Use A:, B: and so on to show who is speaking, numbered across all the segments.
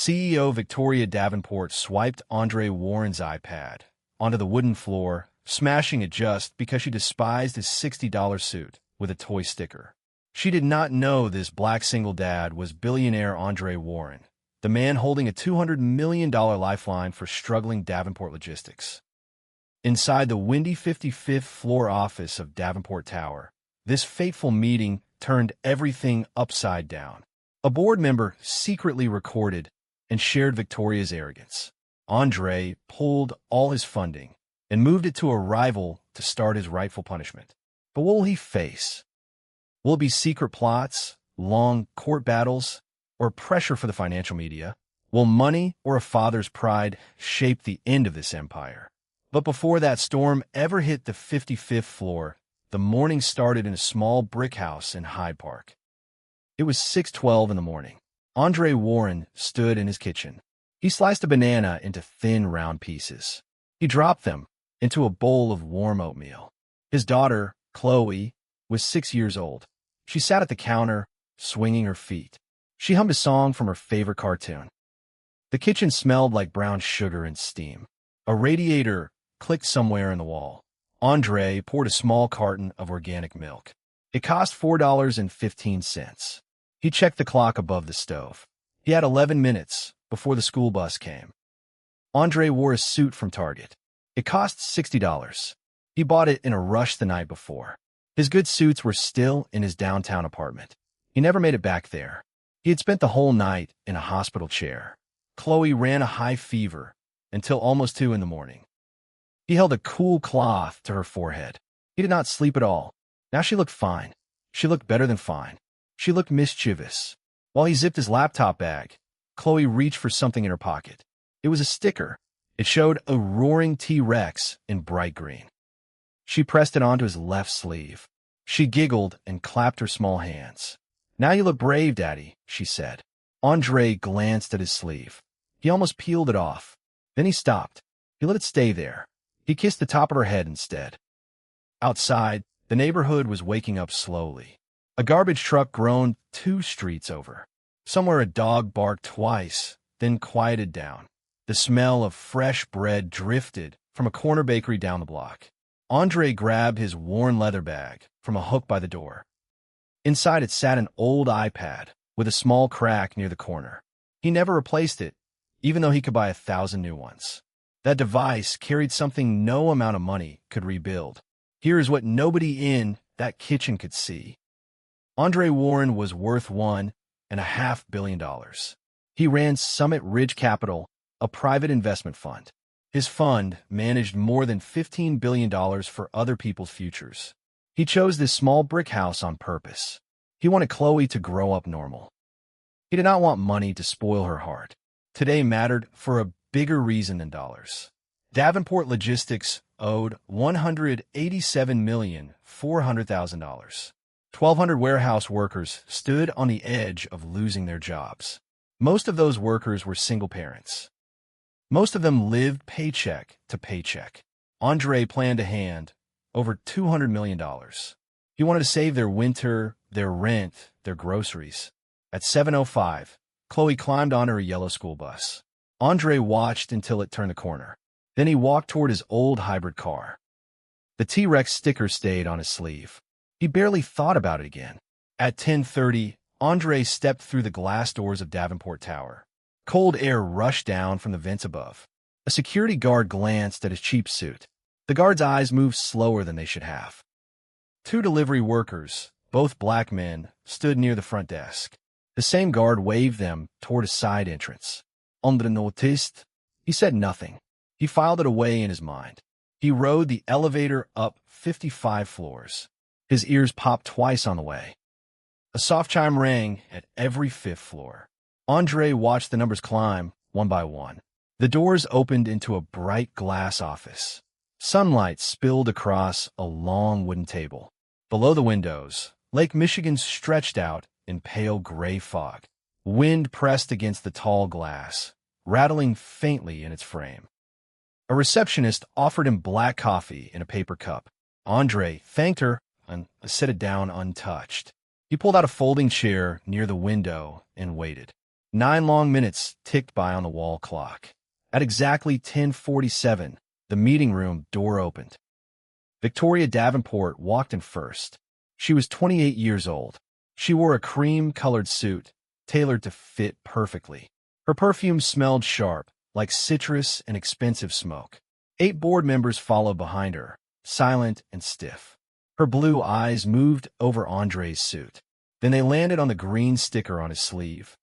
A: CEO Victoria Davenport swiped Andre Warren's iPad onto the wooden floor, smashing it just because she despised his $60 suit with a toy sticker. She did not know this black single dad was billionaire Andre Warren, the man holding a $200 million lifeline for struggling Davenport logistics. Inside the windy 55th floor office of Davenport Tower, this fateful meeting turned everything upside down. A board member secretly recorded and shared Victoria's arrogance. Andre pulled all his funding and moved it to a rival to start his rightful punishment. But what will he face? Will it be secret plots, long court battles, or pressure for the financial media? Will money or a father's pride shape the end of this empire? But before that storm ever hit the 55th floor, the morning started in a small brick house in Hyde Park. It was 6:12 in the morning. Andre Warren stood in his kitchen. He sliced a banana into thin, round pieces. He dropped them into a bowl of warm oatmeal. His daughter, Chloe, was 6 years old. She sat at the counter, swinging her feet. She hummed a song from her favorite cartoon. The kitchen smelled like brown sugar and steam. A radiator clicked somewhere in the wall. Andre poured a small carton of organic milk. It cost $4.15. He checked the clock above the stove. He had 11 minutes before the school bus came. Andre wore a suit from Target. It cost $60. He bought it in a rush the night before. His good suits were still in his downtown apartment. He never made it back there. He had spent the whole night in a hospital chair. Chloe ran a high fever until almost 2 in the morning. He held a cool cloth to her forehead. He did not sleep at all. Now she looked fine. She looked better than fine. She looked mischievous. While he zipped his laptop bag, Chloe reached for something in her pocket. It was a sticker. It showed a roaring T-Rex in bright green. She pressed it onto his left sleeve. She giggled and clapped her small hands. "Now you look brave, Daddy," she said. Andre glanced at his sleeve. He almost peeled it off. Then he stopped. He let it stay there. He kissed the top of her head instead. Outside, the neighborhood was waking up slowly. A garbage truck groaned 2 streets over. Somewhere a dog barked twice, then quieted down. The smell of fresh bread drifted from a corner bakery down the block. Andre grabbed his worn leather bag from a hook by the door. Inside it sat an old iPad with a small crack near the corner. He never replaced it, even though he could buy 1,000 new ones. That device carried something no amount of money could rebuild. Here is what nobody in that kitchen could see. Andre Warren was worth $1.5 billion. He ran Summit Ridge Capital, a private investment fund. His fund managed more than $15 billion for other people's futures. He chose this small brick house on purpose. He wanted Chloe to grow up normal. He did not want money to spoil her heart. Today mattered for a bigger reason than dollars. Davenport Logistics owed $187,400,000. 1,200 warehouse workers stood on the edge of losing their jobs. Most of those workers were single parents. Most of them lived paycheck to paycheck. Andre planned to hand over $200 million. He wanted to save their winter, their rent, their groceries. At 7:05, Chloe climbed onto her yellow school bus. Andre watched until it turned the corner. Then he walked toward his old hybrid car. The T-Rex sticker stayed on his sleeve. He barely thought about it again. At 10:30, Andre stepped through the glass doors of Davenport Tower. Cold air rushed down from the vents above. A security guard glanced at his cheap suit. The guard's eyes moved slower than they should have. 2 delivery workers, both black men, stood near the front desk. The same guard waved them toward a side entrance. "Andre noticed?" He said nothing. He filed it away in his mind. He rode the elevator up 55 floors. His ears popped twice on the way. A soft chime rang at every 5th floor. Andre watched the numbers climb, one by one. The doors opened into a bright glass office. Sunlight spilled across a long wooden table. Below the windows, Lake Michigan stretched out in pale gray fog. Wind pressed against the tall glass, rattling faintly in its frame. A receptionist offered him black coffee in a paper cup. Andre thanked her and set it down untouched. He pulled out a folding chair near the window and waited. 9 long minutes ticked by on the wall clock. At exactly 10:47, the meeting room door opened. Victoria Davenport walked in first. She was 28 years old. She wore a cream-colored suit, tailored to fit perfectly. Her perfume smelled sharp, like citrus and expensive smoke. 8 board members followed behind her, silent and stiff. Her blue eyes moved over Andre's suit. Then they landed on the green sticker on his sleeve.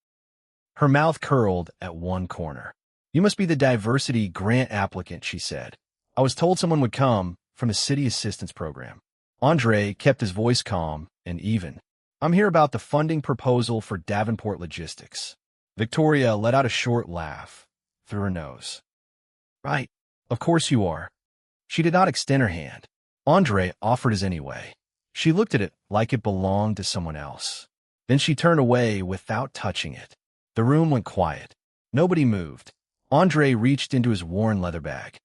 A: Her mouth curled at one corner. "You must be the diversity grant applicant," she said. "I was told someone would come from the city assistance program." Andre kept his voice calm and even. "I'm here about the funding proposal for Davenport Logistics." Victoria let out a short laugh through her nose. "Right, of course you are." She did not extend her hand. Andre offered his anyway. She looked at it like it belonged to someone else. Then she turned away without touching it. The room went quiet. Nobody moved. Andre reached into his worn leather bag.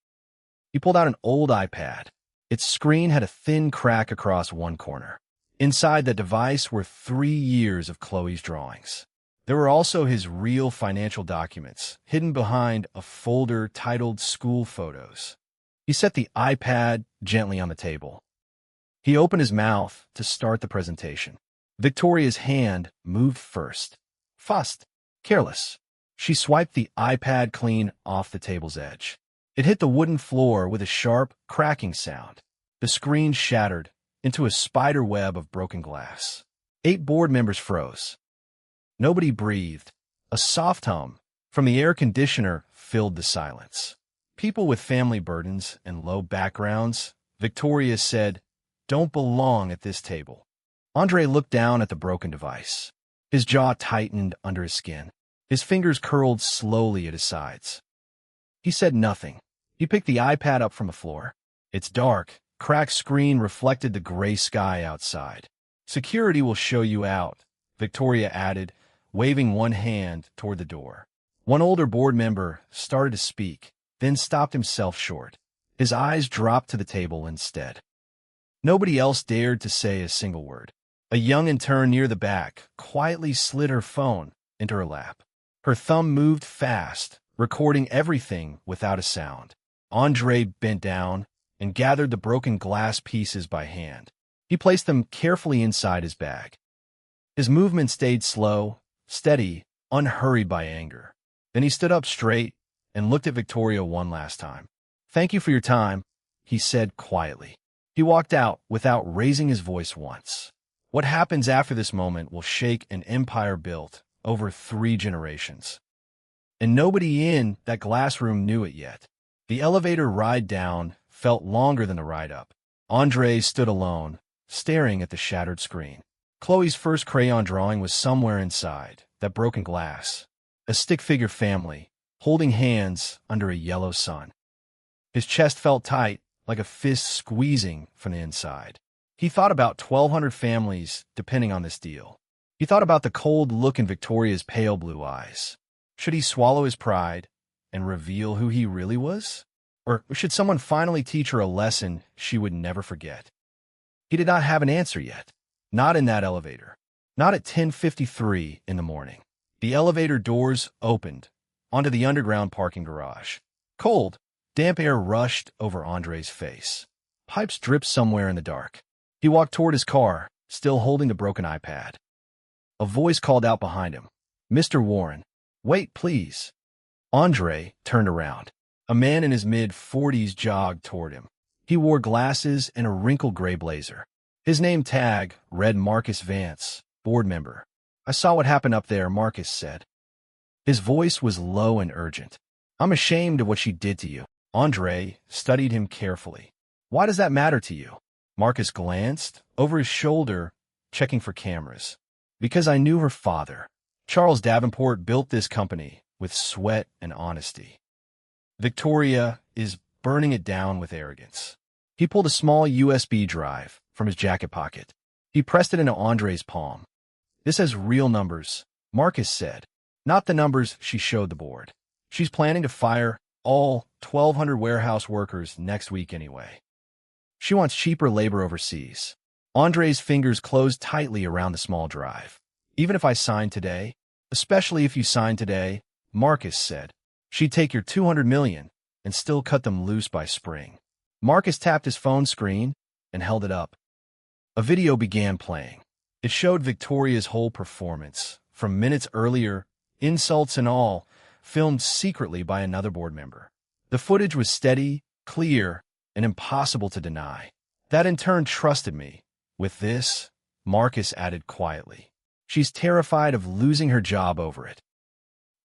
A: He pulled out an old iPad. Its screen had a thin crack across one corner. Inside the device were 3 years of Chloe's drawings. There were also his real financial documents, hidden behind a folder titled School Photos. He set the iPad gently on the table. He opened his mouth to start the presentation. Victoria's hand moved first. Fast, careless. She swiped the iPad clean off the table's edge. It hit the wooden floor with a sharp, cracking sound. The screen shattered into a spider web of broken glass. 8 board members froze. Nobody breathed. A soft hum from the air conditioner filled the silence. "People with family burdens and low backgrounds," Victoria said, "don't belong at this table." Andre looked down at the broken device. His jaw tightened under his skin. His fingers curled slowly at his sides. He said nothing. He picked the iPad up from the floor. Its dark, cracked screen reflected the gray sky outside. "Security will show you out," Victoria added, waving one hand toward the door. One older board member started to speak, then stopped himself short. His eyes dropped to the table instead. Nobody else dared to say a single word. A young intern near the back quietly slid her phone into her lap. Her thumb moved fast, recording everything without a sound. Andre bent down and gathered the broken glass pieces by hand. He placed them carefully inside his bag. His movement stayed slow, steady, unhurried by anger. Then he stood up straight and looked at Victoria one last time. "Thank you for your time," he said quietly. He walked out without raising his voice once. What happens after this moment will shake an empire built over 3 generations. And nobody in that glass room knew it yet. The elevator ride down felt longer than the ride up. Andre stood alone, staring at the shattered screen. Chloe's first crayon drawing was somewhere inside that broken glass. A stick-figure family, holding hands under a yellow sun. His chest felt tight, like a fist squeezing from the inside. He thought about 1,200 families depending on this deal. He thought about the cold look in Victoria's pale blue eyes. Should he swallow his pride and reveal who he really was? Or should someone finally teach her a lesson she would never forget? He did not have an answer yet. Not in that elevator. Not at 10:53 in the morning. The elevator doors opened onto the underground parking garage. Cold, damp air rushed over Andre's face. Pipes dripped somewhere in the dark. He walked toward his car, still holding the broken iPad. A voice called out behind him. "Mr. Warren, wait, please." Andre turned around. A man in his mid-40s jogged toward him. He wore glasses and a wrinkled gray blazer. His name tag read Marcus Vance, board member. "I saw what happened up there," Marcus said. His voice was low and urgent. "I'm ashamed of what she did to you." Andre studied him carefully. "Why does that matter to you?" Marcus glanced over his shoulder, checking for cameras. "Because I knew her father. Charles Davenport built this company with sweat and honesty. Victoria is burning it down with arrogance." He pulled a small USB drive from his jacket pocket. He pressed it into Andre's palm. "This has real numbers," Marcus said. "Not the numbers she showed the board. She's planning to fire all 1,200 warehouse workers next week anyway. She wants cheaper labor overseas." Andre's fingers closed tightly around the small drive. "Even if I sign today, Especially if you sign today, Marcus said. She'd take your $200 million and still cut them loose by spring. Marcus tapped his phone screen and held it up. A video began playing. It showed Victoria's whole performance, from minutes earlier, insults and all, filmed secretly by another board member. The footage was steady, clear, and impossible to deny. That in turn trusted me. With this, Marcus added quietly. She's terrified of losing her job over it.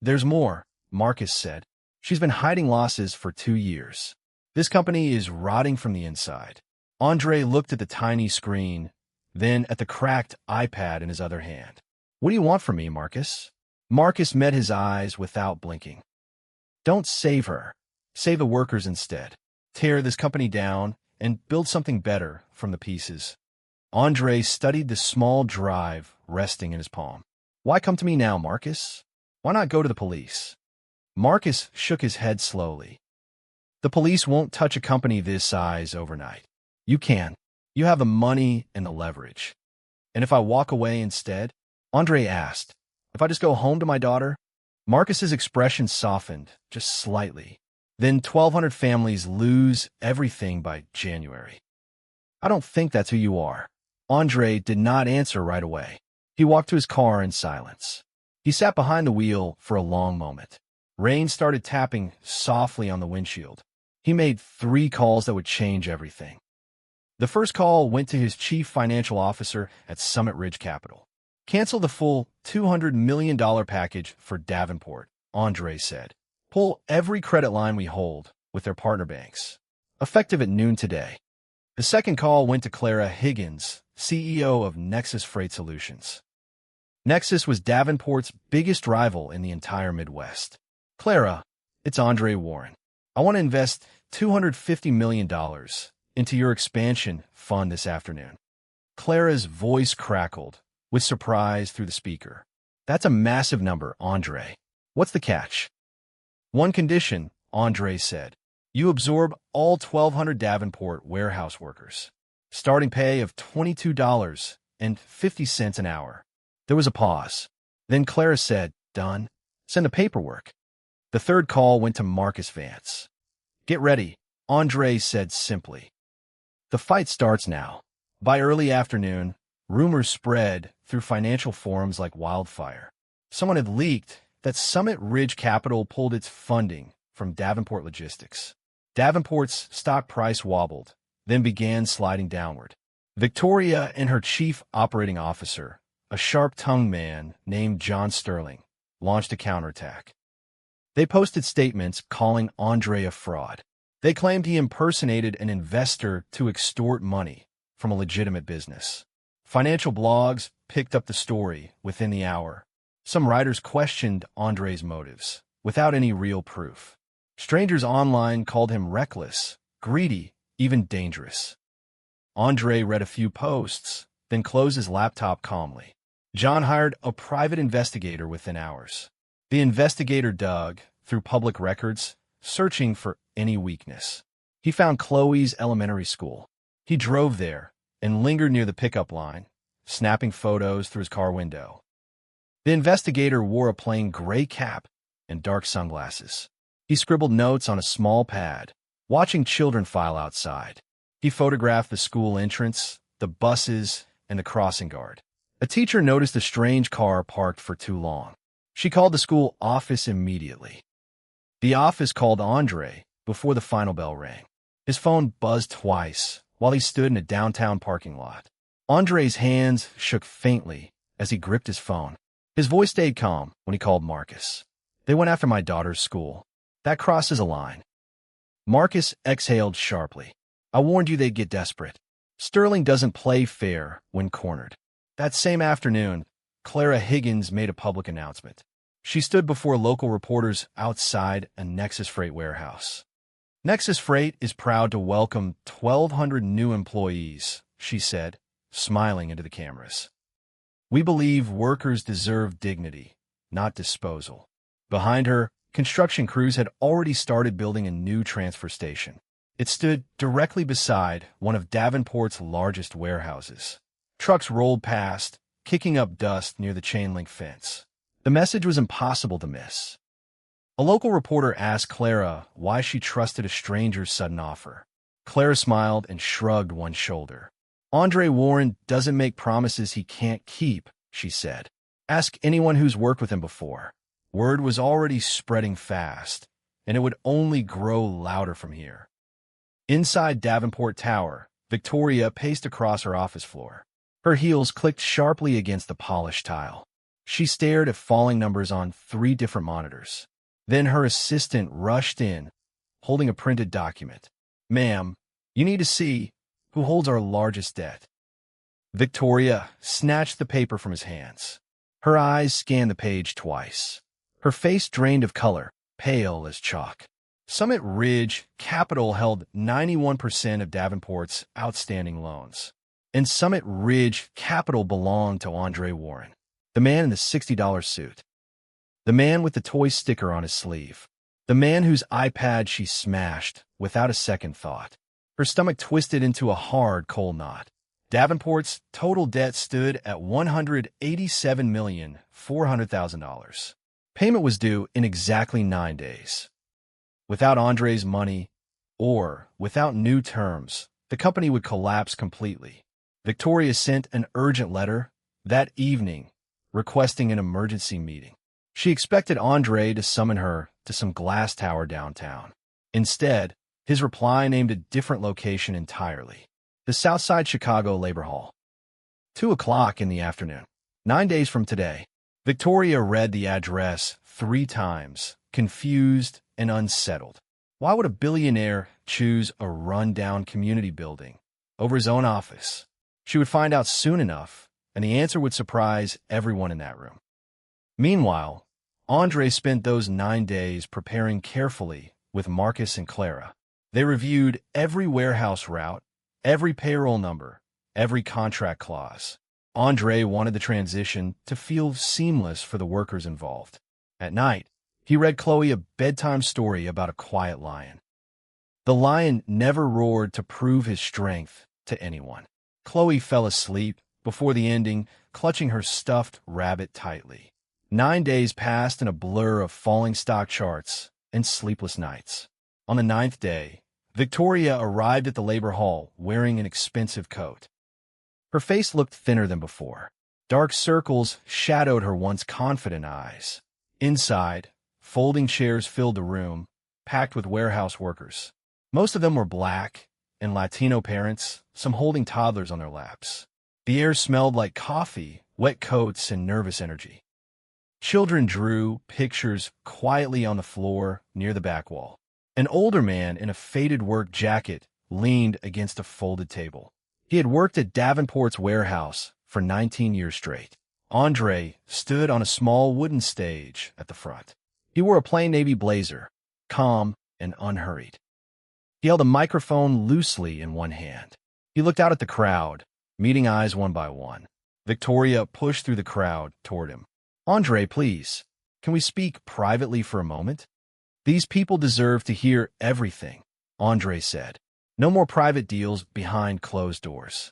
A: There's more, Marcus said. She's been hiding losses for 2 years. This company is rotting from the inside. Andre looked at the tiny screen, then at the cracked iPad in his other hand. What do you want from me, Marcus? Marcus met his eyes without blinking. Don't save her. Save the workers instead. Tear this company down and build something better from the pieces. Andre studied the small drive resting in his palm. Why come to me now, Marcus? Why not go to the police? Marcus shook his head slowly. The police won't touch a company this size overnight. You can. You have the money and the leverage. And if I walk away instead? Andre asked. If I just go home to my daughter? Marcus's expression softened, just slightly. Then 1,200 families lose everything by January. I don't think that's who you are. Andre did not answer right away. He walked to his car in silence. He sat behind the wheel for a long moment. Rain started tapping softly on the windshield. He made 3 calls that would change everything. The first call went to his chief financial officer at Summit Ridge Capital. Cancel the full $200 million package for Davenport, Andre said. Pull every credit line we hold with their partner banks. Effective at noon today. The second call went to Clara Higgins, CEO of Nexus Freight Solutions. Nexus was Davenport's biggest rival in the entire Midwest. Clara, it's Andre Warren. I want to invest $250 million into your expansion fund this afternoon. Clara's voice crackled with surprise through the speaker. That's a massive number, Andre. What's the catch? One condition, Andre said. You absorb all 1,200 Davenport warehouse workers. Starting pay of $22.50 an hour. There was a pause. Then Clara said, done. Send the paperwork. The third call went to Marcus Vance. Get ready, Andre said simply. The fight starts now. By early afternoon, rumors spread through financial forums like wildfire. Someone had leaked that Summit Ridge Capital pulled its funding from Davenport Logistics. Davenport's stock price wobbled, then began sliding downward. Victoria and her chief operating officer, a sharp-tongued man named John Sterling, launched a counterattack. They posted statements calling Andre a fraud. They claimed he impersonated an investor to extort money from a legitimate business. Financial blogs picked up the story within the hour. Some writers questioned Andre's motives, without any real proof. Strangers online called him reckless, greedy, even dangerous. Andre read a few posts, then closed his laptop calmly. John hired a private investigator within hours. The investigator dug through public records, searching for any weakness. He found Chloe's elementary school. He drove there and lingered near the pickup line, snapping photos through his car window. The investigator wore a plain gray cap and dark sunglasses. He scribbled notes on a small pad, watching children file outside. He photographed the school entrance, the buses, and the crossing guard. A teacher noticed a strange car parked for too long. She called the school office immediately. The office called Andre before the final bell rang. His phone buzzed twice while he stood in a downtown parking lot. Andre's hands shook faintly as he gripped his phone. His voice stayed calm when he called Marcus. They went after my daughter's school. That crosses a line. Marcus exhaled sharply. I warned you they'd get desperate. Sterling doesn't play fair when cornered. That same afternoon, Clara Higgins made a public announcement. She stood before local reporters outside a Nexus Freight warehouse. Nexus Freight is proud to welcome 1,200 new employees, she said, smiling into the cameras. We believe workers deserve dignity, not disposal. Behind her, construction crews had already started building a new transfer station. It stood directly beside one of Davenport's largest warehouses. Trucks rolled past, kicking up dust near the chain-link fence. The The message was impossible to miss. A local reporter asked Clara why she trusted a stranger's sudden offer. Clara smiled and shrugged one shoulder. Andre Warren doesn't make promises he can't keep, she said. Ask anyone who's worked with him before. Word was already spreading fast, and it would only grow louder from here. Inside Davenport Tower, Victoria paced across her office floor. Her heels clicked sharply against the polished tile. She stared at falling numbers on 3 different monitors. Then her assistant rushed in, holding a printed document. Ma'am, you need to see who holds our largest debt. Victoria snatched the paper from his hands. Her eyes scanned the page twice. Her face drained of color, pale as chalk. Summit Ridge Capital held 91% of Davenport's outstanding loans. And Summit Ridge Capital belonged to Andre Warren, the man in the $60 suit. The man with the toy sticker on his sleeve. The man whose iPad she smashed without a second thought. Her stomach twisted into a hard, cold knot. Davenport's total debt stood at $187,400,000. Payment was due in exactly 9 days. Without Andre's money, or without new terms, the company would collapse completely. Victoria sent an urgent letter that evening requesting an emergency meeting. She expected Andre to summon her to some glass tower downtown. Instead, his reply named a different location entirely. The Southside Chicago Labor Hall. 2 o'clock in the afternoon. 9 days from today. Victoria read the address 3 times, confused and unsettled. Why would a billionaire choose a run-down community building over his own office? She would find out soon enough, and the answer would surprise everyone in that room. Meanwhile, Andre spent those 9 days preparing carefully with Marcus and Clara. They reviewed every warehouse route, every payroll number, every contract clause. Andre wanted the transition to feel seamless for the workers involved. At night, he read Chloe a bedtime story about a quiet lion. The lion never roared to prove his strength to anyone. Chloe fell asleep before the ending, clutching her stuffed rabbit tightly. 9 days passed in a blur of falling stock charts and sleepless nights. On the 9th day, Victoria arrived at the labor hall wearing an expensive coat. Her face looked thinner than before. Dark circles shadowed her once confident eyes. Inside, folding chairs filled the room, packed with warehouse workers. Most of them were black and Latino parents, some holding toddlers on their laps. The air smelled like coffee, wet coats, and nervous energy. Children drew pictures quietly on the floor near the back wall. An older man in a faded work jacket leaned against a folded table. He had worked at Davenport's warehouse for 19 years straight. Andre stood on a small wooden stage at the front. He wore a plain navy blazer, calm and unhurried. He held a microphone loosely in one hand. He looked out at the crowd, meeting eyes one by one. Victoria pushed through the crowd toward him. Andre, please, can we speak privately for a moment? These people deserve to hear everything, Andre said. No more private deals behind closed doors.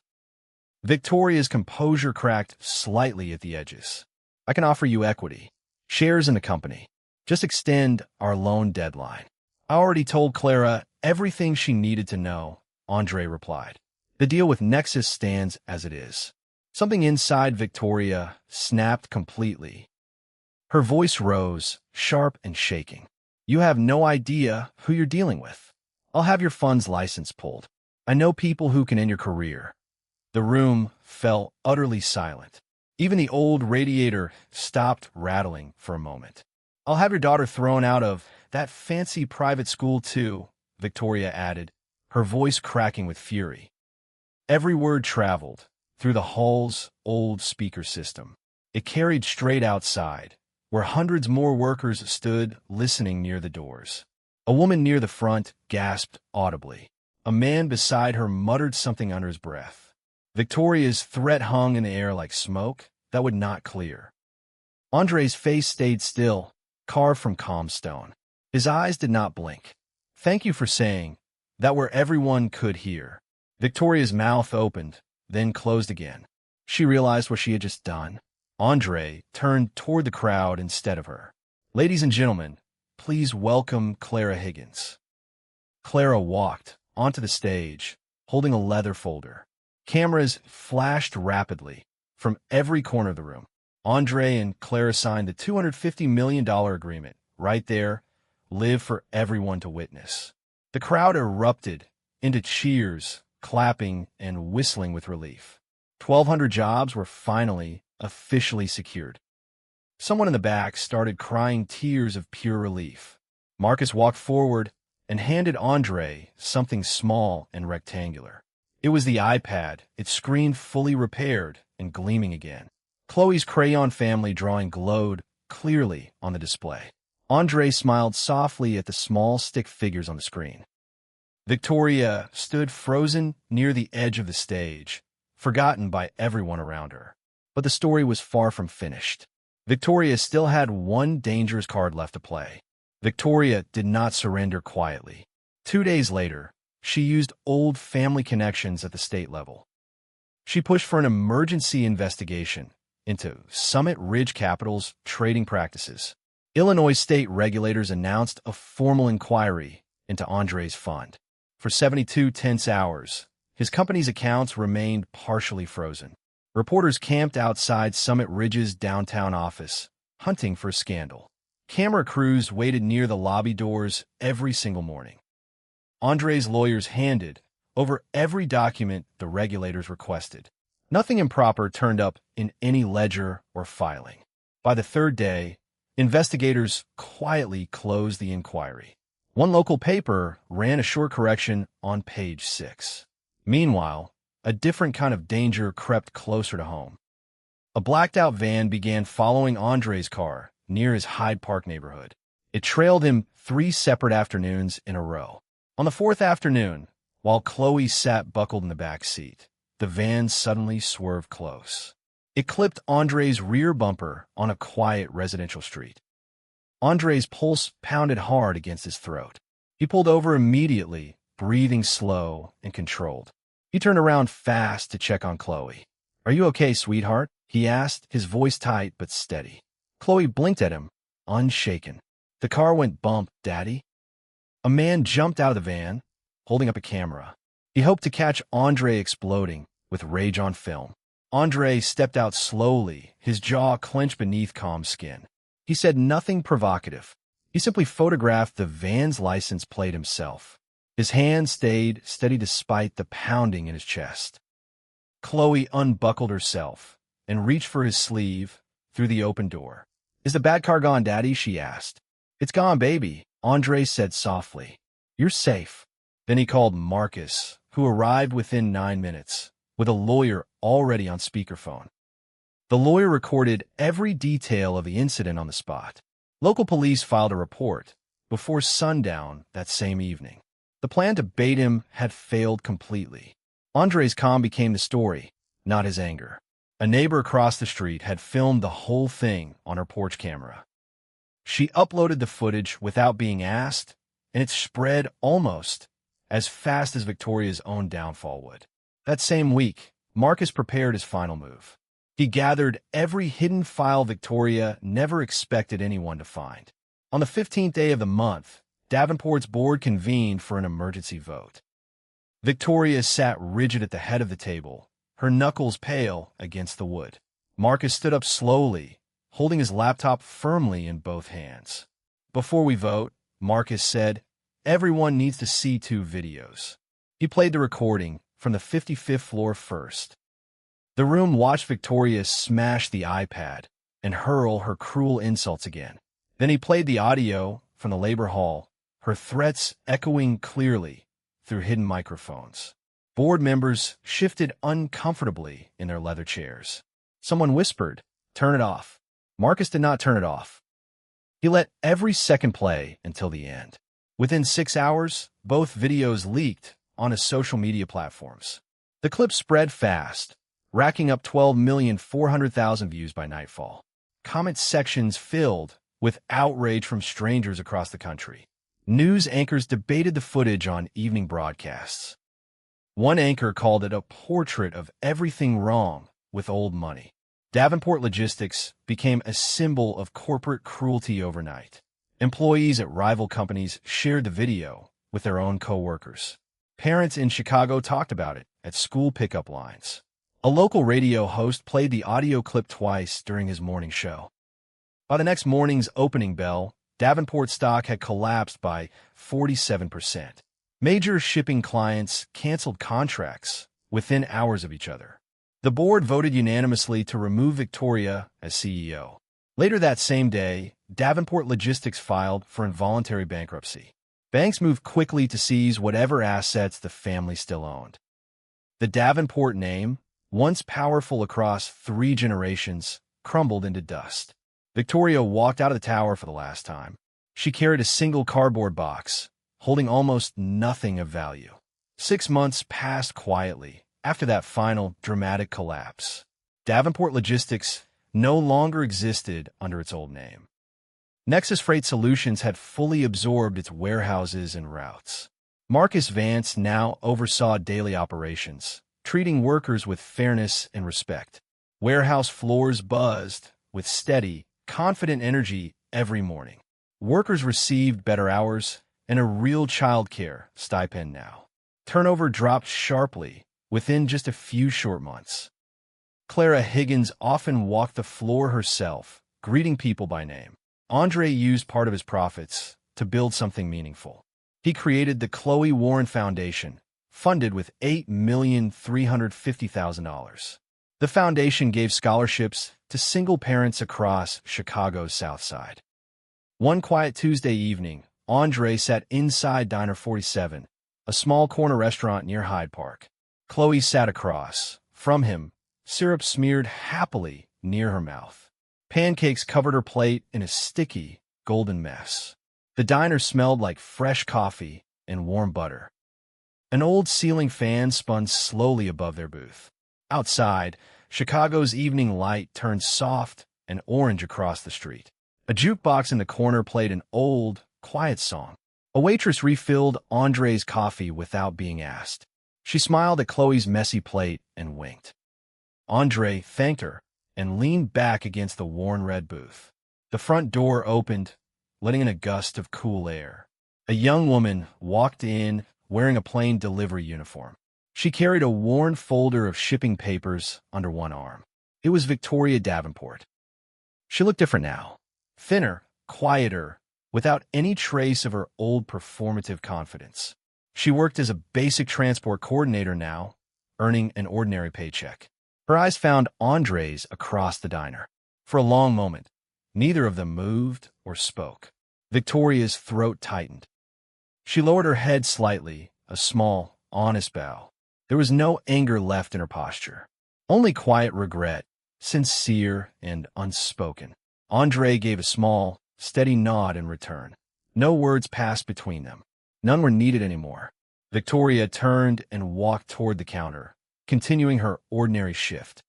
A: Victoria's composure cracked slightly at the edges. I can offer you equity, shares in the company. Just extend our loan deadline. I already told Clara everything she needed to know, Andre replied. The deal with Nexus stands as it is. Something inside Victoria snapped completely. Her voice rose, sharp and shaking. You have no idea who you're dealing with. I'll have your fund's license pulled. I know people who can end your career. The room fell utterly silent. Even the old radiator stopped rattling for a moment. I'll have your daughter thrown out of that fancy private school too, Victoria added, her voice cracking with fury. Every word traveled through the hall's old speaker system. It carried straight outside, where hundreds more workers stood listening near the doors. A woman near the front gasped audibly. A man beside her muttered something under his breath. Victoria's threat hung in the air like smoke that would not clear. Andre's face stayed still, carved from calm stone. His eyes did not blink. Thank you for saying that where everyone could hear. Victoria's mouth opened, then closed again. She realized what she had just done. Andre turned toward the crowd instead of her. "Ladies and gentlemen, please welcome Clara Higgins." Clara walked onto the stage, holding a leather folder. Cameras flashed rapidly from every corner of the room. Andre and Clara signed the $250 million agreement. Right there, live for everyone to witness. The crowd erupted into cheers, clapping, and whistling with relief. 1,200 jobs were finally officially secured. Someone in the back started crying tears of pure relief. Marcus walked forward and handed Andre something small and rectangular. It was the iPad, its screen fully repaired and gleaming again. Chloe's crayon family drawing glowed clearly on the display. Andre smiled softly at the small stick figures on the screen. Victoria stood frozen near the edge of the stage, forgotten by everyone around her. But the story was far from finished. Victoria still had one dangerous card left to play. Victoria did not surrender quietly. 2 days later, she used old family connections at the state level. She pushed for an emergency investigation into Summit Ridge Capital's trading practices. Illinois state regulators announced a formal inquiry into Andre's fund. For 72 tense hours, his company's accounts remained partially frozen. Reporters camped outside Summit Ridge's downtown office, hunting for scandal. Camera crews waited near the lobby doors every single morning. Andre's lawyers handed over every document the regulators requested. Nothing improper turned up in any ledger or filing. By the third day, investigators quietly closed the inquiry. One local paper ran a short correction on page 6. Meanwhile, a different kind of danger crept closer to home. A blacked-out van began following Andre's car near his Hyde Park neighborhood. It trailed him 3 separate afternoons in a row. On the 4th afternoon, while Chloe sat buckled in the back seat, the van suddenly swerved close. It clipped Andre's rear bumper on a quiet residential street. Andre's pulse pounded hard against his throat. He pulled over immediately, breathing slow and controlled. He turned around fast to check on Chloe. "Are you okay, sweetheart?" he asked, his voice tight but steady. Chloe blinked at him, unshaken. "The car went bump, Daddy." A man jumped out of the van, holding up a camera. He hoped to catch Andre exploding with rage on film. Andre stepped out slowly, his jaw clenched beneath calm skin. He said nothing provocative. He simply photographed the van's license plate himself. His hand stayed steady despite the pounding in his chest. Chloe unbuckled herself and reached for his sleeve through the open door. "Is the bad car gone, Daddy?" she asked. "It's gone, baby," Andre said softly. "You're safe." Then he called Marcus, who arrived within 9 minutes, with a lawyer already on speakerphone. The lawyer recorded every detail of the incident on the spot. Local police filed a report before sundown that same evening. The plan to bait him had failed completely. Andre's calm became the story, not his anger. A neighbor across the street had filmed the whole thing on her porch camera. She uploaded the footage without being asked, and it spread almost as fast as Victoria's own downfall would. That same week, Marcus prepared his final move. He gathered every hidden file Victoria never expected anyone to find. On the 15th day of the month, Davenport's board convened for an emergency vote. Victoria sat rigid at the head of the table, her knuckles pale against the wood. Marcus stood up slowly, holding his laptop firmly in both hands. "Before we vote," Marcus said, "everyone needs to see 2 videos." He played the recording from the 55th floor first. The room watched Victoria smash the iPad and hurl her cruel insults again. Then he played the audio from the labor hall, her threats echoing clearly through hidden microphones. Board members shifted uncomfortably in their leather chairs. Someone whispered, "Turn it off." Marcus did not turn it off. He let every second play until the end. Within 6 hours, both videos leaked onto social media platforms. The clip spread fast, racking up 12,400,000 views by nightfall. Comment sections filled with outrage from strangers across the country. News anchors debated the footage on evening broadcasts. One anchor called it a portrait of everything wrong with old money. Davenport Logistics became a symbol of corporate cruelty overnight. Employees at rival companies shared the video with their own co-workers. Parents in Chicago talked about it at school pickup lines. A local radio host played the audio clip twice during his morning show. By the next morning's opening bell, Davenport stock had collapsed by 47%. Major shipping clients canceled contracts within hours of each other. The board voted unanimously to remove Victoria as CEO. Later that same day, Davenport Logistics filed for involuntary bankruptcy. Banks moved quickly to seize whatever assets the family still owned. The Davenport name, once powerful across 3 generations, crumbled into dust. Victoria walked out of the tower for the last time. She carried a single cardboard box, holding almost nothing of value. 6 months passed quietly after that final dramatic collapse. Davenport Logistics no longer existed under its old name. Nexus Freight Solutions had fully absorbed its warehouses and routes. Marcus Vance now oversaw daily operations, treating workers with fairness and respect. Warehouse floors buzzed with steady, confident energy every morning. Workers received better hours and a real childcare stipend now. Turnover dropped sharply within just a few short months. Clara Higgins often walked the floor herself, greeting people by name. Andre used part of his profits to build something meaningful. He created the Chloe Warren Foundation, funded with $8,350,000. The foundation gave scholarships to single parents across Chicago's South Side. One quiet Tuesday evening, Andre sat inside Diner 47, a small corner restaurant near Hyde Park. Chloe sat across from him, syrup smeared happily near her mouth. Pancakes covered her plate in a sticky, golden mess. The diner smelled like fresh coffee and warm butter. An old ceiling fan spun slowly above their booth. Outside, Chicago's evening light turned soft and orange across the street. A jukebox in the corner played an old, quiet song. A waitress refilled Andre's coffee without being asked. She smiled at Chloe's messy plate and winked. Andre thanked her and leaned back against the worn red booth. The front door opened, letting in a gust of cool air. A young woman walked in wearing a plain delivery uniform. She carried a worn folder of shipping papers under one arm. It was Victoria Davenport. She looked different now. Thinner, quieter, without any trace of her old performative confidence. She worked as a basic transport coordinator now, earning an ordinary paycheck. Her eyes found Andre's across the diner. For a long moment, neither of them moved or spoke. Victoria's throat tightened. She lowered her head slightly, a small, honest bow. There was no anger left in her posture, only quiet regret, sincere and unspoken. Andre gave a small, steady nod in return. No words passed between them. None were needed anymore. Victoria turned and walked toward the counter, continuing her ordinary shift.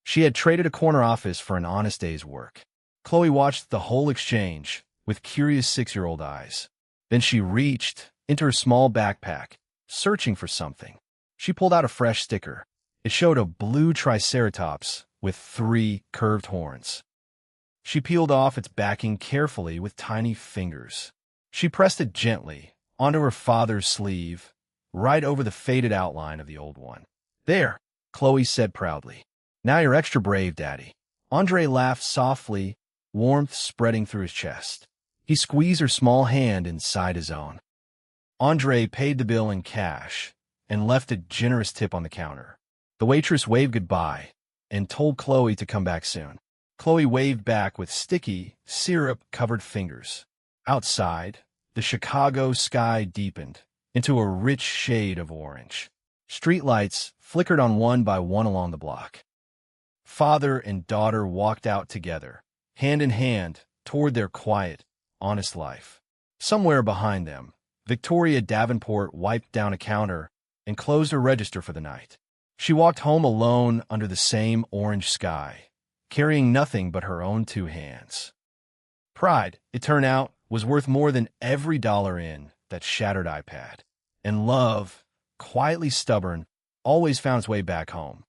A: She had traded a corner office for an honest day's work. Chloe watched the whole exchange with curious 6-year-old eyes. Then she reached into her small backpack, searching for something. She pulled out a fresh sticker. It showed a blue triceratops with 3 curved horns. She peeled off its backing carefully with tiny fingers. She pressed it gently onto her father's sleeve, right over the faded outline of the old one. "There," Chloe said proudly. "Now you're extra brave, Daddy." Andre laughed softly, warmth spreading through his chest. He squeezed her small hand inside his own. Andre paid the bill in cash and left a generous tip on the counter. The waitress waved goodbye and told Chloe to come back soon. Chloe waved back with sticky, syrup-covered fingers. Outside, the Chicago sky deepened into a rich shade of orange. Streetlights flickered on one by one along the block. Father and daughter walked out together, hand in hand, toward their quiet, honest life. Somewhere behind them, Victoria Davenport wiped down a counter and closed her register for the night. She walked home alone under the same orange sky, carrying nothing but her own 2 hands. Pride, it turned out, was worth more than every dollar in that shattered iPad. And love, quietly stubborn, always found its way back home.